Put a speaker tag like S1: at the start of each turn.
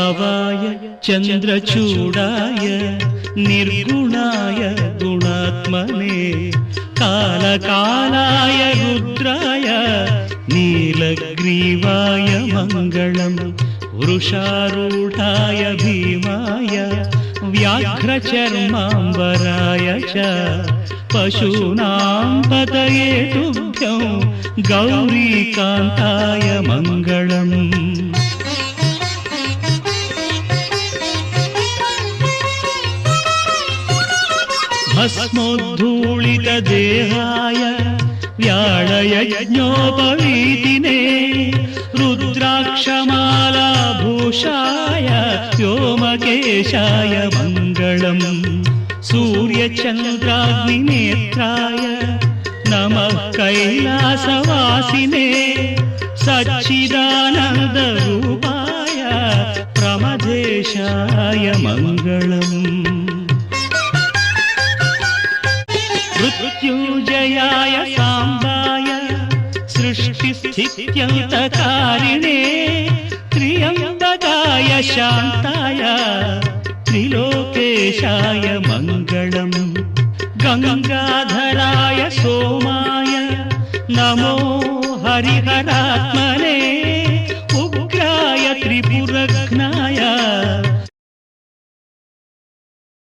S1: भवाय चन्द्रचूडाय निर्गुणाय गुणात्मने कालकालाय रुद्राय नीलग्रीवाय मङ्गलम् वृषारूढाय भीमाय व्याघ्रचर्माम्बराय च पशूनां पतये तुभ्यं गौरीकान्ताय मङ्गलम्। भस्मोद्धूलितदेहाय व्याळयज्ञोपवीतिने रुद्राक्षमालाभूषाय व्योमकेशाय मङ्गलम्। सूर्यचन्द्राग्निनेत्राय नमः कैलासवासिने सच्चिदानन्दरूपाय प्रमदेशाय मङ्गलम्। मृत्युञ्जयाय साम्बाय सृष्टिस्थित्यन्तकारिणे त्र्यम्बकाय शान्ताय त्रिलोकेशाय मङ्गलम्। गङ्गाधराय सोमाय नमो हरिहरात्मने उग्राय त्रिपुरघ्नाय